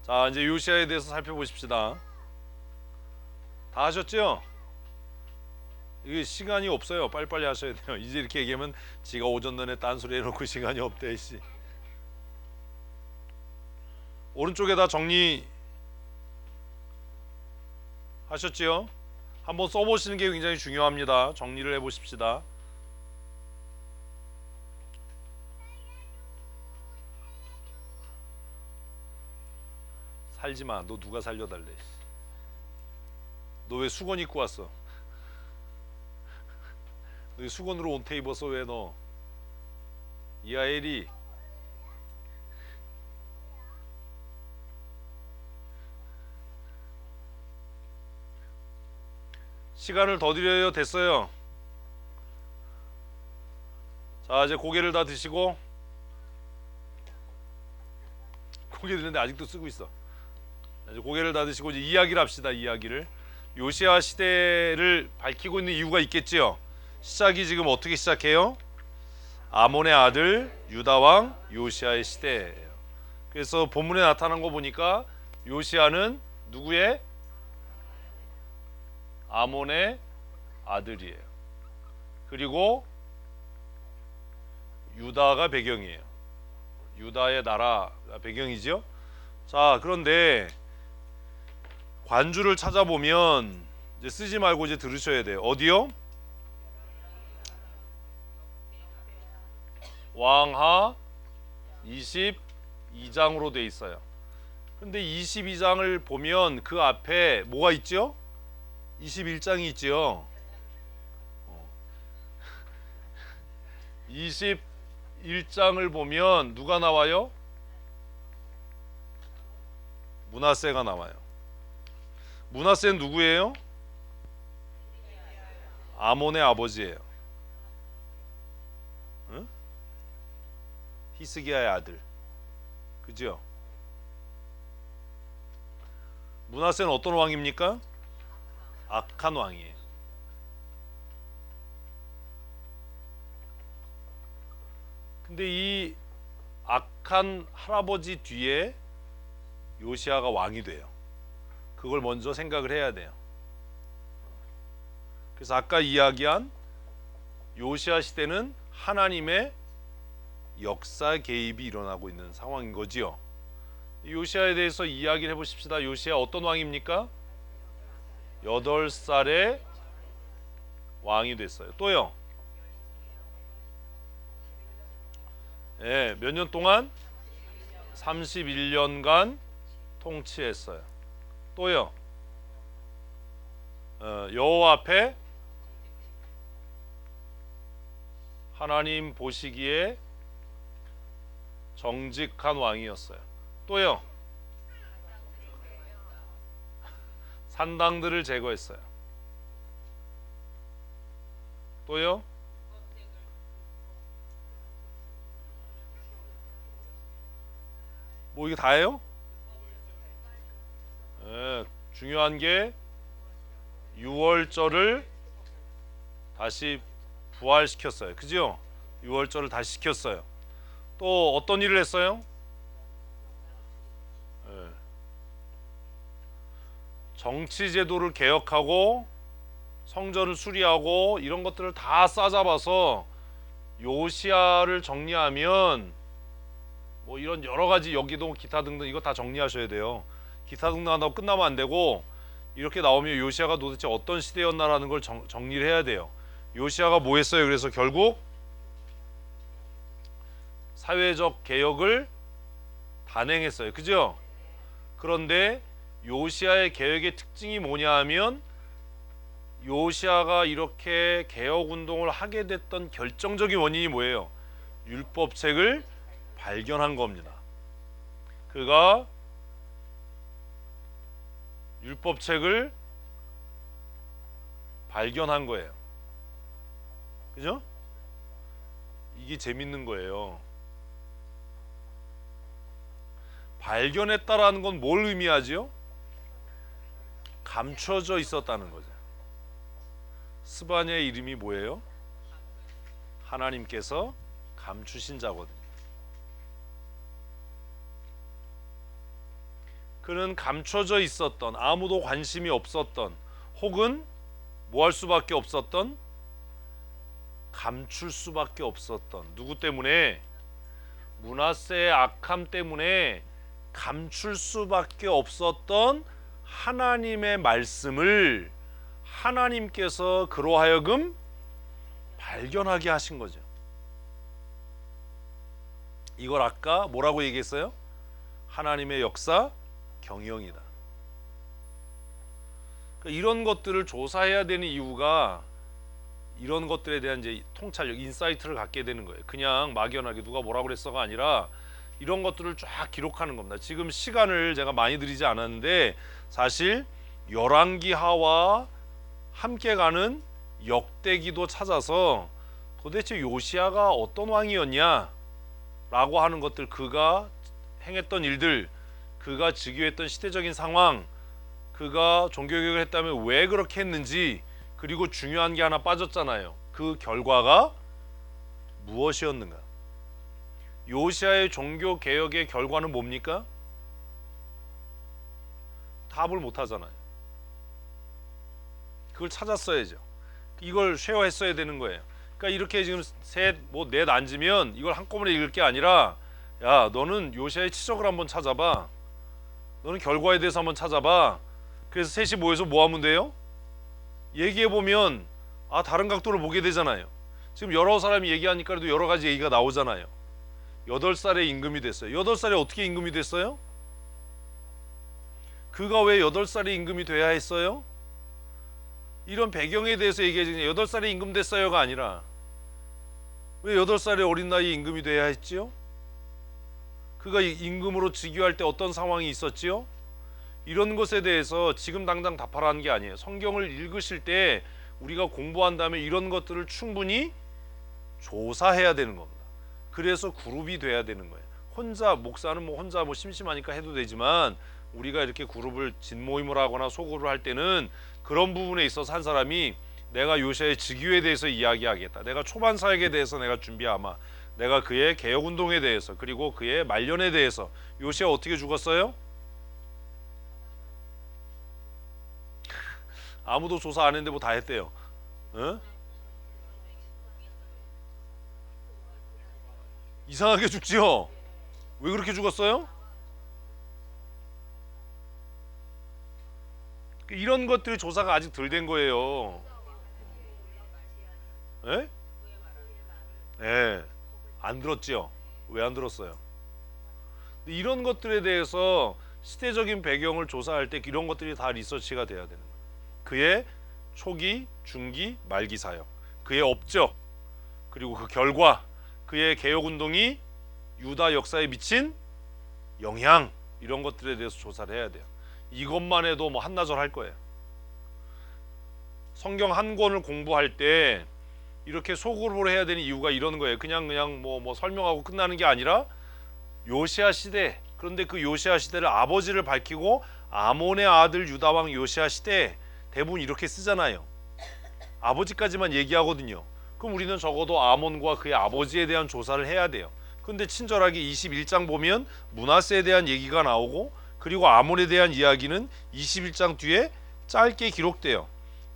자, 이제 요시아에 대해서 살펴보십시다. 다 하셨죠? 이게 시간이 없어요. 빨리빨리 하셔야 돼요. 이제 이렇게 얘기하면 지가 오전 내내 딴소리 해놓고 시간이 없대 씨. 오른쪽에다 정리 하셨지요? 한번 써보시는 게 굉장히 중요합니다. 정리를 해보십시다. 살지마. 너 누가 살려달래. 너 왜 수건 입고 왔어? 너 왜 수건으로 온태 입었어? 왜 너? 이하엘이 시간을 더 드려요. 됐어요. 자, 이제 고개를 다 드시고. 고개 드는데 아직도 쓰고 있어. 이제 고개를 다 드시고 이제 이야기를 합시다. 이야기를. 요시아 시대를 밝히고 있는 이유가 있겠지요. 시작이 지금 어떻게 시작해요? 아몬의 아들 유다 왕 요시아의 시대예요. 그래서 본문에 나타난 거 보니까 요시아는 누구의? 아몬의 아들이에요. 그리고 유다가 배경이에요. 유다의 나라가 배경이죠. 자, 그런데 관주를 찾아보면 이제 쓰지 말고 이제 들으셔야 돼요. 어디요? 왕하 22장으로 돼 있어요. 근데 22장을 보면 그 앞에 뭐가 있죠? 21장이 있죠. 21장을 보면 누가 나와요? 므낫세가 나와요. 므낫세는 누구예요? 아몬의 아버지예요. 응? 히스기야의 아들. 그죠? 므낫세는 어떤 왕입니까? 악한 왕이에요. 근데 이 악한 할아버지 뒤에 요시아가 왕이 돼요. 그걸 먼저 생각을 해야 돼요. 그래서 아까 이야기한 요시아 시대는 하나님의 역사 개입이 일어나고 있는 상황인 거지요. 요시아에 대해서 이야기를 해보십시다. 요시아 어떤 왕입니까? 8살에 왕이 됐어요. 또요? 몇 년 동안? 31년간 통치했어요. 또요? 여호와 앞에 하나님 보시기에 정직한 왕이었어요. 또요? 산당들을 제거했어요. 또요? 뭐 이게 다예요? 중요한 게 6월절을 다시 부활시켰어요. 그죠? 6월절을 다시 시켰어요. 또 어떤 일을 했어요? 정치 제도를 개혁하고 성전을 수리하고 이런 것들을 다 싸잡아서 요시아를 정리하면 뭐 이런 여러 가지 여기도 기타 등등 이거 다 정리하셔야 돼요. 기타 등등 한다고 끝나면 안 되고 이렇게 나오면 요시아가 도대체 어떤 시대였나라는 걸 정리를 해야 돼요. 요시아가 뭐 했어요? 그래서 결국 사회적 개혁을 단행했어요. 그죠? 그런데 요시아의 개혁의 특징이 뭐냐 하면 요시아가 이렇게 개혁 운동을 하게 됐던 결정적인 원인이 뭐예요? 율법책을 발견한 겁니다. 그가 율법책을 발견한 거예요. 그죠? 이게 재밌는 거예요. 발견했다라는 건 뭘 의미하지요? 감춰져 있었다는 거죠. 스바냐의 이름이 뭐예요? 하나님께서 감추신 자거든요. 그는 감춰져 있었던, 아무도 관심이 없었던, 혹은 뭐 할 수밖에 없었던, 감출 수밖에 없었던, 누구 때문에? 므낫세의 악함 때문에 감출 수밖에 없었던 하나님의 말씀을 하나님께서 그로 하여금 발견하게 하신 거죠. 이걸 아까 뭐라고 얘기했어요? 하나님의 역사 경영이다. 그러니까 이런 것들을 조사해야 되는 이유가 이런 것들에 대한 이제 통찰력, 인사이트를 갖게 되는 거예요. 그냥 막연하게 누가 뭐라고 그랬어가 아니라 이런 것들을 쫙 기록하는 겁니다. 지금 시간을 제가 많이 들이지 않았는데 사실 열왕기하와 함께 가는 역대기도 찾아서 도대체 요시야가 어떤 왕이었냐 라고 하는 것들, 그가 행했던 일들, 그가 즉위했던 시대적인 상황, 그가 종교개혁을 했다면 왜 그렇게 했는지, 그리고 중요한 게 하나 빠졌잖아요. 그 결과가 무엇이었는가? 요시야의 종교개혁의 결과는 뭡니까? 답을 못 하잖아요. 그걸 찾았어야죠. 이걸 쉐어했어야 되는 거예요. 그러니까 이렇게 지금 넷 앉으면 이걸 한꺼번에 읽을 게 아니라, 야, 너는 요시야의 치적을 한번 찾아봐. 너는 결과에 대해서 한번 찾아봐. 그래서 셋이 모여서 뭐 하면 돼요? 얘기해보면 다른 각도를 보게 되잖아요. 지금 여러 사람이 얘기하니까도 여러 가지 얘기가 나오잖아요. 8살에 임금이 됐어요. 8살에 어떻게 임금이 됐어요? 그가 왜 8살에 임금이 돼야 했어요? 이런 배경에 대해서 얘기하지, 8살에 임금 됐어요가 아니라 왜 8살에 어린 나이에 임금이 돼야 했지요? 그가 임금으로 즉위할 때 어떤 상황이 있었지요? 이런 것에 대해서 지금 당장 답하라는 게 아니에요. 성경을 읽으실 때 우리가 공부한 다음에 이런 것들을 충분히 조사해야 되는 겁니다. 그래서 그룹이 돼야 되는 거예요. 혼자, 목사는 혼자 심심하니까 해도 되지만 우리가 이렇게 그룹을 진모임을 하거나 소그룹을 할 때는 그런 부분에 있어서 한 사람이 내가 요시야의 즉위에 대해서 이야기하겠다, 내가 초반 사역에 대해서 내가 준비하마, 내가 그의 개혁운동에 대해서, 그리고 그의 말년에 대해서. 요시야 어떻게 죽었어요? 아무도 조사 안 했는데 뭐 다 했대요. 어? 이상하게 죽지요? 왜 그렇게 죽었어요? 이런 것들이 조사가 아직 덜 된 거예요. 예? 예. 안 들었지요? 왜 안 들었어요? 이런 것들에 대해서 시대적인 배경을 조사할 때 이런 것들이 다 리서치가 돼야 되는 거예요. 그의 초기, 중기, 말기 사역, 그의 업적, 그리고 그 결과, 그의 개혁운동이 유다 역사에 미친 영향, 이런 것들에 대해서 조사를 해야 돼요. 이것만 해도 한나절 할 거예요. 성경 한 권을 공부할 때 이렇게 소그룹으로 해야 되는 이유가 이런 거예요. 그냥 설명하고 끝나는 게 아니라 요시야 시대, 그런데 그 요시야 시대를 아버지를 밝히고 아몬의 아들 유다 왕 요시야 시대, 대부분 이렇게 쓰잖아요. 아버지까지만 얘기하거든요. 그럼 우리는 적어도 아몬과 그의 아버지에 대한 조사를 해야 돼요. 근데 친절하게 21장 보면 므낫세에 대한 얘기가 나오고, 그리고 아몬에 대한 이야기는 21장 뒤에 짧게 기록돼요.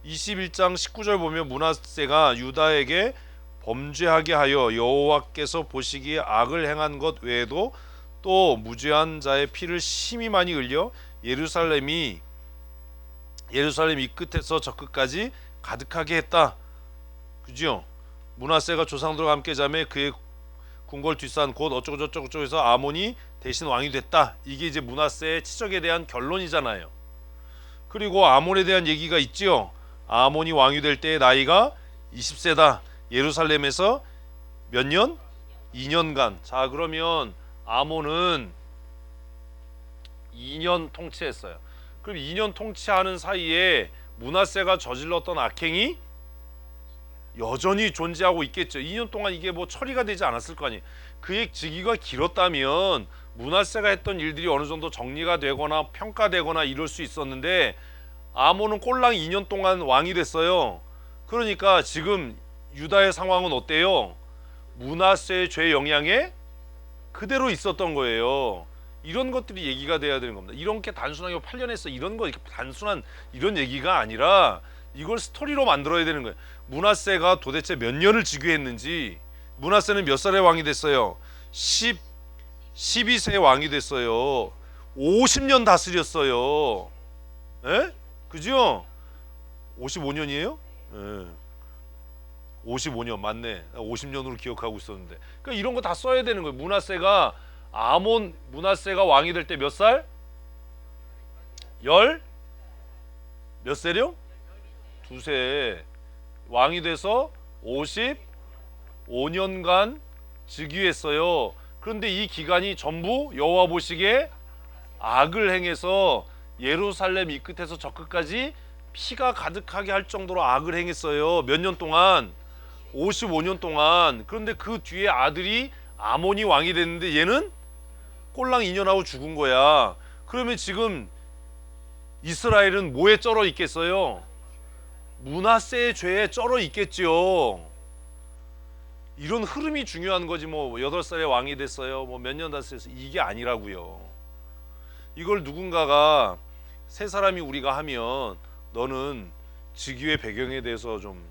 21장 19절 보면 므낫세가 유다에게 범죄하게 하여 여호와께서 보시기에 악을 행한 것 외에도 또 무죄한 자의 피를 심히 많이 흘려 예루살렘 이 끝에서 저 끝까지 가득하게 했다. 그죠? 므낫세가 조상들과 함께 자매 그의 궁궐 뒷산 곧 어쩌고저쩌고저쩌고해서 아몬이 대신 왕이 됐다. 이게 이제 므낫세의 치적에 대한 결론이잖아요. 그리고 아몬에 대한 얘기가 있지요. 아몬이 왕이 될 때의 나이가 20세다. 예루살렘에서 몇 년? 2년간. 자, 그러면 아몬은 2년 통치했어요. 그럼 2년 통치하는 사이에 므낫세가 저질렀던 악행이 여전히 존재하고 있겠죠. 2년 동안 이게 처리가 되지 않았을 거 아니에요. 그의 즉위가 길었다면 므낫세가 했던 일들이 어느 정도 정리가 되거나 평가되거나 이럴 수 있었는데, 아몬은 꼴랑 2년 동안 왕이 됐어요. 그러니까 지금 유다의 상황은 어때요? 므낫세의 죄 영향에 그대로 있었던 거예요. 이런 것들이 얘기가 돼야 되는 겁니다. 이렇게 단순하게 8년 했어 이런 거 이렇게 단순한 이런 얘기가 아니라 이걸 스토리로 만들어야 되는 거예요. 므낫세가 도대체 몇 년을 즉위했는지. 므낫세는 몇 살에 왕이 됐어요? 12세 왕이 됐어요. 50년 다스렸어요. 에? 그죠? 55년이에요? 예. 55년 맞네. 50년으로 기억하고 있었는데. 그러니까 이런 거 다 써야 되는 거예요. 므낫세가 왕이 될 때 몇 살? 몇 세령? 2세. 왕이 돼서 55년간 즉위했어요. 그런데 이 기간이 전부 여호와 보시기에 악을 행해서 예루살렘 이 끝에서 저 끝까지 피가 가득하게 할 정도로 악을 행했어요. 몇 년 동안? 55년 동안. 그런데 그 뒤에 아들이 아몬이 왕이 됐는데 얘는 꼴랑 2년하고 죽은 거야. 그러면 지금 이스라엘은 뭐에 쩔어 있겠어요? 므낫세의 죄에 쩔어 있겠죠. 이런 흐름이 중요한 거지. 뭐 8살에 왕이 됐어요. 뭐 몇 년 다스렸어요. 이게 아니라고요. 이걸 누군가가 세 사람이 우리가 하면 너는 즉위의 배경에 대해서 좀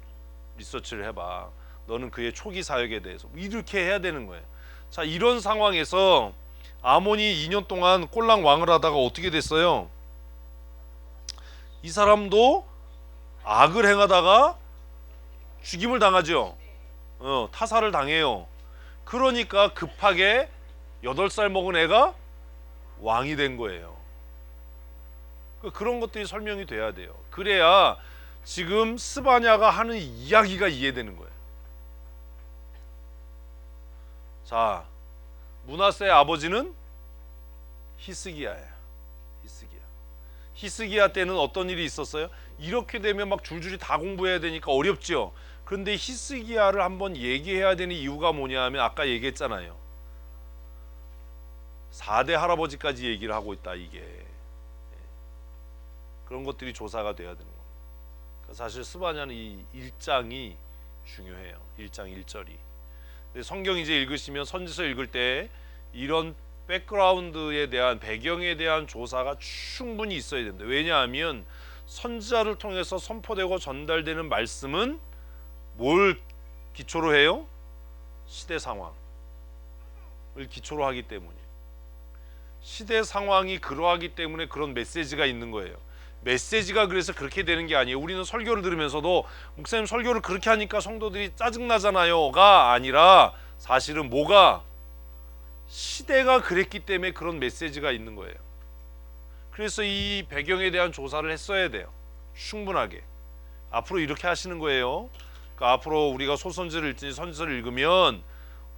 리서치를 해봐. 너는 그의 초기 사역에 대해서 이렇게 해야 되는 거예요. 자, 이런 상황에서 아몬이 2년 동안 꼴랑 왕을 하다가 어떻게 됐어요? 이 사람도 악을 행하다가 죽임을 당하죠. 타살을 당해요. 그러니까 급하게 8살 먹은 애가 왕이 된 거예요. 그런 것들이 설명이 돼야 돼요. 그래야 지금 스바냐가 하는 이야기가 이해되는 거예요. 자, 므낫세의 아버지는 히스기야예요. 히스기야 때는 어떤 일이 있었어요? 이렇게 되면 막 줄줄이 다 공부해야 되니까 어렵죠. 그런데 히스기야를 한번 얘기해야 되는 이유가 뭐냐 하면 아까 얘기했잖아요. 4대 할아버지까지 얘기를 하고 있다. 이게 그런 것들이 조사가 돼야 되는 겁니다. 사실 스바냐는 이 1장이 중요해요. 1장 1절이. 성경 이제 읽으시면 선지서 읽을 때 이런 백그라운드에 대한 배경에 대한 조사가 충분히 있어야 됩니다. 왜냐하면 선지자를 통해서 선포되고 전달되는 말씀은 뭘 기초로 해요? 시대 상황을 기초로 하기 때문이에요. 시대 상황이 그러하기 때문에 그런 메시지가 있는 거예요. 메시지가 그래서 그렇게 되는 게 아니에요. 우리는 설교를 들으면서도 목사님 설교를 그렇게 하니까 성도들이 짜증나잖아요가 아니라 사실은 뭐가 시대가 그랬기 때문에 그런 메시지가 있는 거예요. 그래서 이 배경에 대한 조사를 했어야 돼요. 충분하게. 앞으로 이렇게 하시는 거예요. 그러니까 앞으로 우리가 소선지를 읽든지 선지서를 읽으면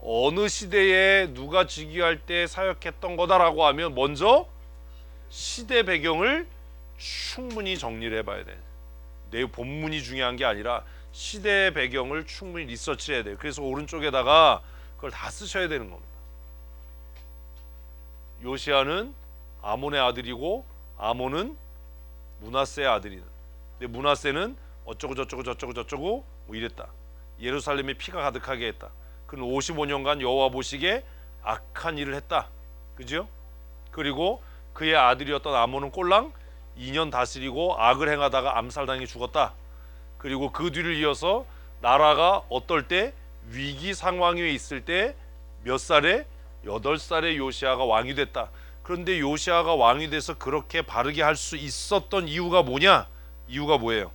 어느 시대에 누가 즉위할 때 사역했던 거다라고 하면 먼저 시대 배경을 충분히 정리를 해봐야 돼. 내 본문이 중요한 게 아니라 시대 배경을 충분히 리서치를 해야 돼요. 그래서 오른쪽에다가 그걸 다 쓰셔야 되는 겁니다. 요시야는 아몬의 아들이고 아몬은 므낫세의 아들이다. 근데 므낫세는 어쩌고 저쩌고 뭐 이랬다. 예루살렘에 피가 가득하게 했다. 그는 55년간 여호와 보시기에 악한 일을 했다. 그죠? 그리고 그의 아들이었던 아몬은 꼴랑 2년 다스리고 악을 행하다가 암살당해 죽었다. 그리고 그 뒤를 이어서 나라가 어떨 때 위기 상황에 있을 때 몇 살에 8살에 요시야가 왕이 됐다. 그런데 요시야가 왕이 돼서 그렇게 바르게 할 수 있었던 이유가 뭐냐? 이유가 뭐예요?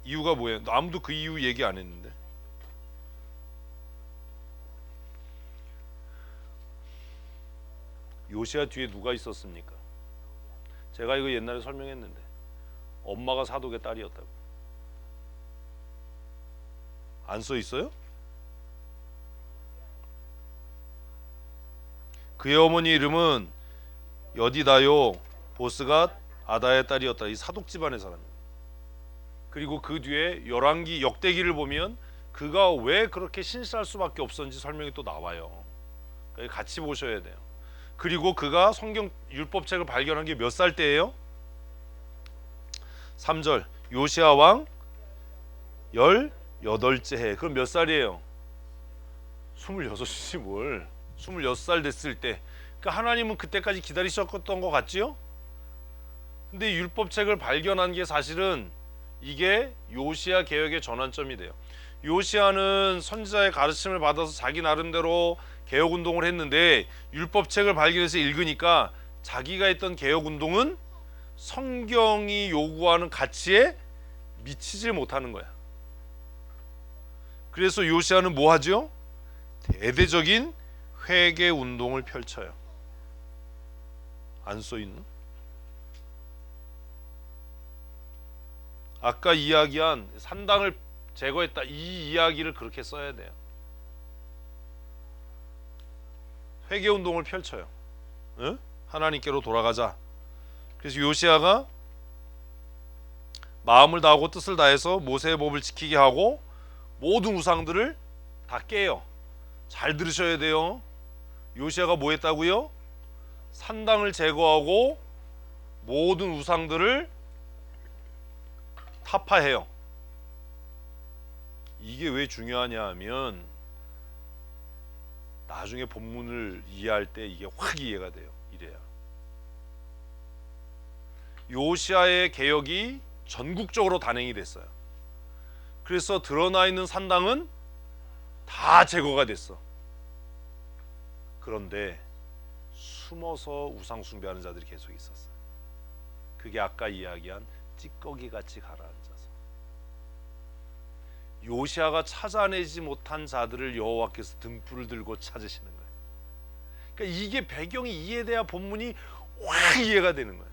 이유가 뭐예요? 아무도 그 이유 얘기 안 했는데. 요시야 뒤에 누가 있었습니까? 제가 이거 옛날에 설명했는데 엄마가 사독의 딸이었다고. 안 써 있어요? 그의 어머니 이름은 여디다요 보스가 아다의 딸이었다. 이 사독 집안의 사람입니다. 그리고 그 뒤에 열왕기 역대기를 보면 그가 왜 그렇게 신실할 수밖에 없었는지 설명이 또 나와요. 같이 보셔야 돼요. 그리고 그가 성경 율법책을 발견한 게 몇 살 때예요? 3절 요시야 왕 18째 해. 그럼 몇 살이에요? 26이지 뭘. 26살 됐을 때. 그러니까 하나님은 그때까지 기다리셨던 것 같지요? 근데 율법책을 발견한 게 사실은 이게 요시야 개혁의 전환점이 돼요. 요시야는 선지자의 가르침을 받아서 자기 나름대로 개혁 운동을 했는데 율법책을 발견해서 읽으니까 자기가 했던 개혁 운동은 성경이 요구하는 가치에 미치질 못하는 거야. 그래서 요시야는 뭐 하죠? 대대적인 회개 운동을 펼쳐요. 안 써 있나? 아까 이야기한 산당을 제거했다, 이 이야기를 그렇게 써야 돼요. 회개 운동을 펼쳐요. 응? 하나님께로 돌아가자. 그래서 요시야가 마음을 다하고 뜻을 다해서 모세의 법을 지키게 하고 모든 우상들을 다 깨요. 잘 들으셔야 돼요. 요시야가 뭐 했다고요? 산당을 제거하고 모든 우상들을 타파해요. 이게 왜 중요하냐 하면 나중에 본문을 이해할 때 이게 확 이해가 돼요. 이래야 요시야의 개혁이 전국적으로 단행이 됐어요. 그래서 드러나 있는 산당은 다 제거가 됐어. 그런데 숨어서 우상 숭배하는 자들이 계속 있었어요. 그게 아까 이야기한 찌꺼기 같이 가라앉아서 요시야가 찾아내지 못한 자들을 여호와께서 등불을 들고 찾으시는 거예요. 그러니까 이게 배경이 이해돼야 본문이 확 이해가 되는 거예요.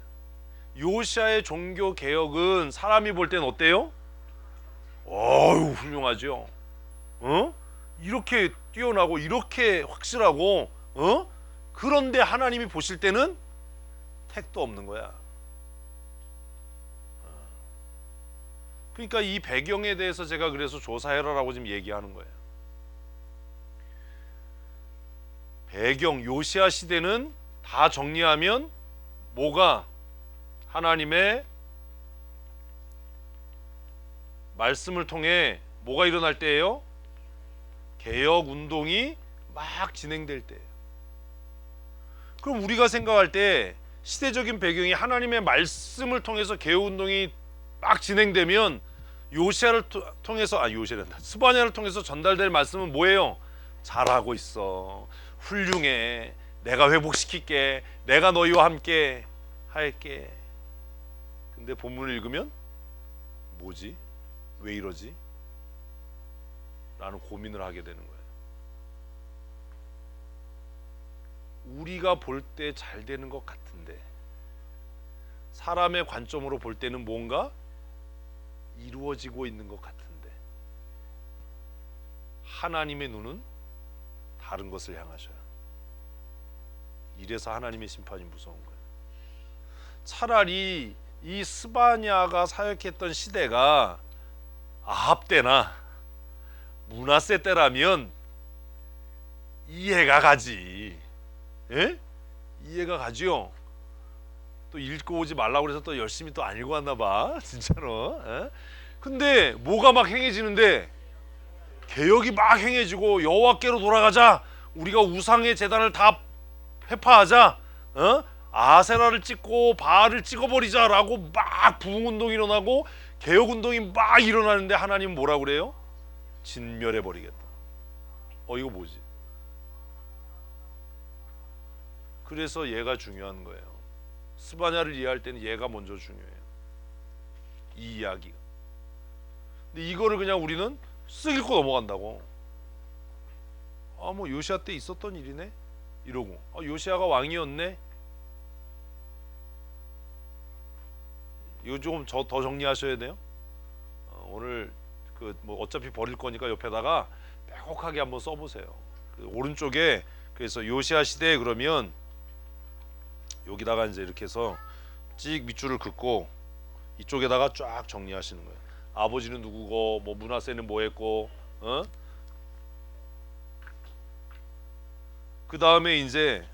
요시야의 종교 개혁은 사람이 볼 땐 어때요? 어휴, 훌륭하죠. 이렇게 뛰어나고 이렇게 확실하고, 그런데 하나님이 보실 때는 택도 없는 거야. 그러니까 이 배경에 대해서 제가 그래서 조사해라라고 지금 얘기하는 거예요. 배경 요시야 시대는 다 정리하면 뭐가 하나님의 말씀을 통해 뭐가 일어날 때예요? 개혁 운동이 막 진행될 때예요. 그럼 우리가 생각할 때 시대적인 배경이 하나님의 말씀을 통해서 개혁 운동이 막 진행되면 요시야를 통해서 요시야란다. 스바냐를 통해서 전달될 말씀은 뭐예요? 잘하고 있어. 훌륭해. 내가 회복시킬게. 내가 너희와 함께 할게. 근데 본문을 읽으면 뭐지? 왜 이러지? 라는 고민을 하게 되는 거예요. 우리가 볼 때 잘 되는 것 같은데 사람의 관점으로 볼 때는 뭔가 이루어지고 있는 것 같은데 하나님의 눈은 다른 것을 향하셔요. 이래서 하나님의 심판이 무서운 거예요. 차라리 이 스바냐가 사역했던 시대가 아합 때나 므낫세 때라면 이해가 가지. 예? 이해가 가지요. 또 읽고 오지 말라고 그래서 또 열심히 또 안 읽고 왔나 봐. 진짜로. 에? 근데 뭐가 막 행해지는데 개혁이 막 행해지고 여호와께로 돌아가자. 우리가 우상의 제단을 다 회파하자. 아세라를 찍고 바알을 찍어버리자라고 막 부흥운동이 일어나고 개혁운동이 막 일어나는데 하나님은 뭐라고 그래요? 진멸해버리겠다. 이거 뭐지? 그래서 얘가 중요한 거예요. 스바냐를 이해할 때는 얘가 먼저 중요해요. 이 이야기가. 근데 이거를 그냥 우리는 쓱 읽고 넘어간다고. 뭐 요시야 때 있었던 일이네 이러고, 요시야가 왕이었네. 이거 조금 더 정리하셔야 돼요. 오늘 뭐 어차피 버릴 거니까 옆에다가 빼곡하게 한번 써보세요. 오른쪽에 그래서 요시야 시대에 그러면 여기다가 이제 이렇게 해서 찍 밑줄을 긋고 이쪽에다가 쫙 정리하시는 거예요. 아버지는 누구고, 뭐 므낫세는 뭐했고, 그 다음에 이제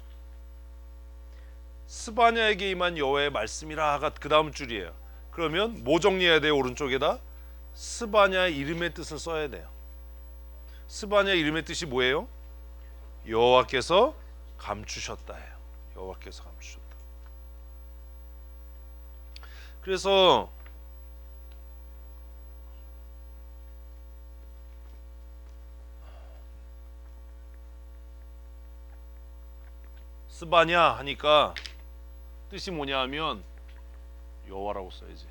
스바냐에게 임한 여호와의 말씀이라가 그 다음 줄이에요. 그러면 뭐 정리해야 돼요? 오른쪽에다 스바냐 이름의 뜻을 써야 돼요. 스바냐 이름의 뜻이 뭐예요? 여호와께서 감추셨다예요. 여호와께서 감추셨다. 그래서 스바냐 하니까 뜻이 뭐냐 하면 여호와라고 써야지.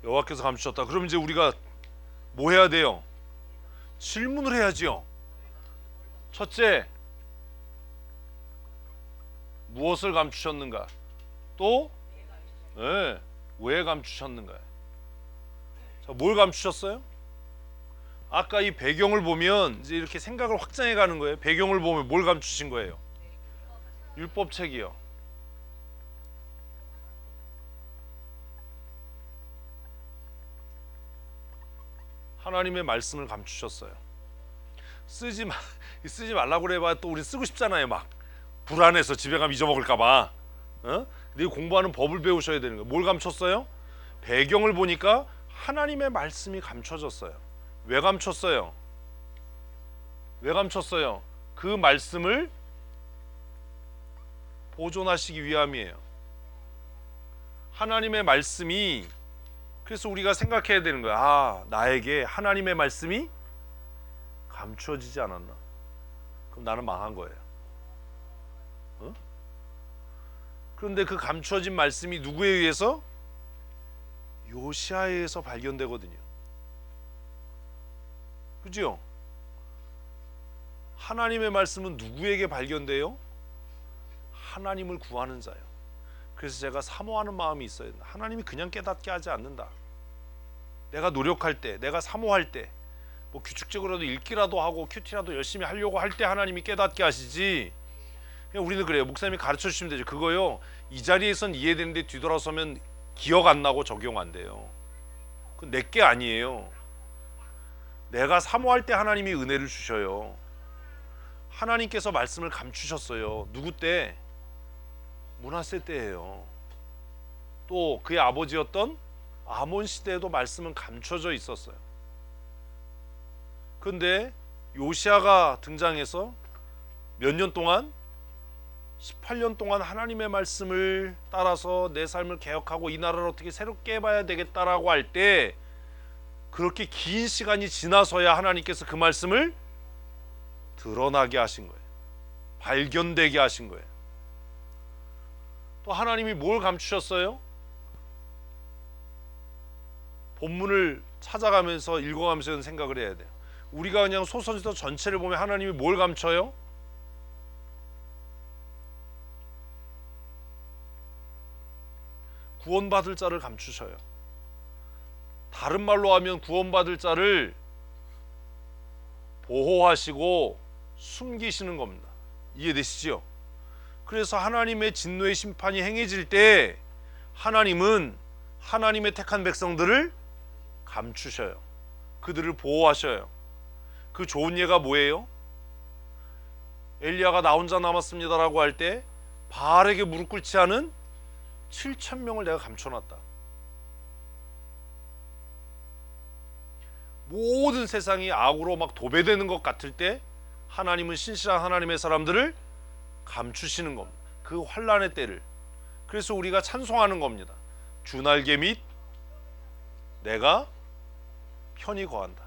여호와께서 감추셨다. 그럼 이제 우리가 뭐 해야 돼요? 질문을 해야지요. 첫째, 무엇을 감추셨는가? 또, 네, 왜 감추셨는가? 자, 뭘 감추셨어요? 아까 이 배경을 보면 이제 이렇게 생각을 확장해 가는 거예요. 배경을 보면 뭘 감추신 거예요? 율법책이요. 하나님의 말씀을 감추셨어요. 쓰지 말라고 그래봐 또 우리 쓰고 싶잖아요. 막 불안해서 집에 가면 잊어먹을까봐. 어? 근데 공부하는 법을 배우셔야 되는 거예요. 뭘 감췄어요? 배경을 보니까 하나님의 말씀이 감춰졌어요. 왜 감췄어요? 왜 감췄어요? 그 말씀을 보존하시기 위함이에요. 하나님의 말씀이, 그래서 우리가 생각해야 되는 거야. 아, 나에게 하나님의 말씀이 감추어지지 않았나? 그럼 나는 망한 거예요. 어? 그런데 그 감추어진 말씀이 누구에 의해서? 요시아에 의해서 발견되거든요. 그죠? 하나님의 말씀은 누구에게 발견돼요? 하나님을 구하는 자요. 그래서 제가 사모하는 마음이 있어요. 하나님이 그냥 깨닫게 하지 않는다. 내가 노력할 때, 내가 사모할 때, 뭐 규칙적으로라도 읽기라도 하고 큐티라도 열심히 하려고 할 때 하나님이 깨닫게 하시지. 그냥 우리는 그래요. 목사님이 가르쳐 주시면 되죠. 그거요. 이 자리에선 이해되는데 뒤돌아서면 기억 안 나고 적용 안 돼요. 그건 내게 아니에요. 내가 사모할 때 하나님이 은혜를 주셔요. 하나님께서 말씀을 감추셨어요. 누구 때? 므낫세 때예요. 또 그의 아버지였던 아몬 시대에도 말씀은 감춰져 있었어요. 그런데 요시아가 등장해서 몇 년 동안? 18년 동안 하나님의 말씀을 따라서 내 삶을 개혁하고 이 나라를 어떻게 새롭게 해봐야 되겠다라고 할 때, 그렇게 긴 시간이 지나서야 하나님께서 그 말씀을 드러나게 하신 거예요. 발견되게 하신 거예요. 또 하나님이 뭘 감추셨어요? 본문을 찾아가면서 읽어가면서 생각을 해야 돼요. 우리가 그냥 소선지서 전체를 보면 하나님이 뭘 감춰요? 구원받을 자를 감추셔요. 다른 말로 하면 구원받을 자를 보호하시고 숨기시는 겁니다. 이해되시죠? 그래서 하나님의 진노의 심판이 행해질 때 하나님은 하나님의 택한 백성들을 감추셔요. 그들을 보호하셔요. 그 좋은 예가 뭐예요? 엘리야가 나 혼자 남았습니다라고 할 때 바알에게 무릎 꿇지 않은 7,000명을 내가 감춰놨다. 모든 세상이 악으로 막 도배되는 것 같을 때 하나님은 신실한 하나님의 사람들을 감추시는 겁니다. 그 환난의 때를. 그래서 우리가 찬송하는 겁니다. 주날개 및 내가 편히 거한다.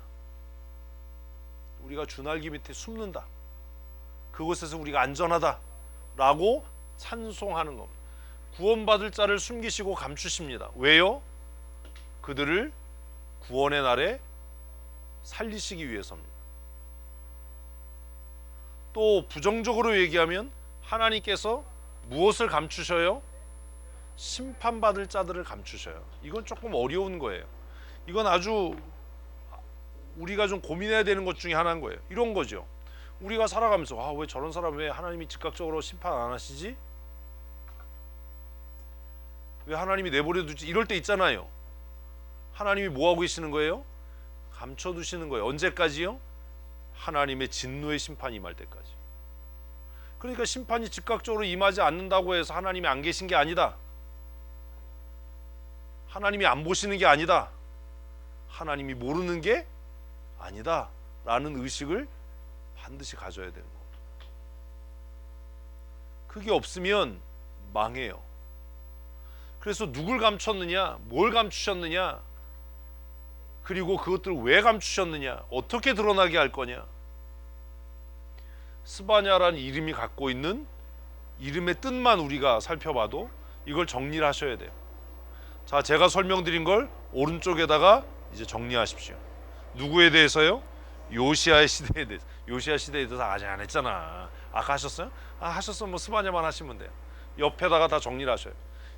우리가 주날개 밑에 숨는다. 그곳에서 우리가 안전하다 라고 찬송하는 겁니다. 구원받을 자를 숨기시고 감추십니다. 왜요? 그들을 구원의 날에 살리시기 위해서입니다. 또 부정적으로 얘기하면 하나님께서 무엇을 감추셔요? 심판받을 자들을 감추셔요. 이건 조금 어려운 거예요. 이건 아주 우리가 좀 고민해야 되는 것 중에 하나인 거예요. 이런 거죠. 우리가 살아가면서 왜 저런 사람 왜 하나님이 즉각적으로 심판 안 하시지? 왜 하나님이 내버려 두지? 이럴 때 있잖아요. 하나님이 뭐 하고 계시는 거예요? 감춰두시는 거예요. 언제까지요? 하나님의 진노의 심판이 임할 때까지. 그러니까 심판이 즉각적으로 임하지 않는다고 해서 하나님이 안 계신 게 아니다. 하나님이 안 보시는 게 아니다. 하나님이 모르는 게 아니다 라는 의식을 반드시 가져야 되는 겁니다. 그게 없으면 망해요. 그래서 누굴 감췄느냐, 뭘 감추셨느냐, 그리고 그것들을 왜 감추셨느냐, 어떻게 드러나게 할 거냐. 스바냐라는 이름이 갖고 있는 이름의 뜻만 우리가 살펴봐도 이걸 정리를 하셔야 돼요. 자, 제가 설명드린 걸 오른쪽에다가 이제 정리하십시오. 누구에 대해서요? 요시아의 시대에 대해서. 요시아 시대에 대해서 아직 안 했잖아. 아까 하셨어요? 하셨어. 뭐 스바냐만 하시면 돼요. 옆에다가 다 정리를 하셔요.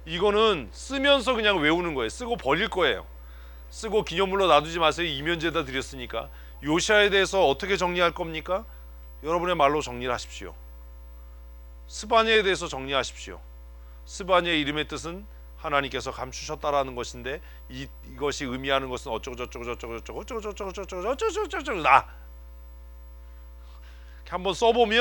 이거는 쓰면서 그냥 외우는 거예요. 쓰고 버릴 거예요. 쓰고 기념물로 놔두지 마세요. 이면제다 드렸으니까. 요시아에 대해서 어떻게 정리할 겁니까? 여러분의 말로 정리를 하십시오. 스바냐에 대해서 정리하십시오. 스바냐의 이름의 뜻은 하나님께서 감추셨다라는 것인데 이것이 의미하는 것은 어쩌고 저쩌고 저쩌고 저쩌고 저쩌고 저쩌고 저쩌고 저쩌고 저쩌고 나 한번 써보면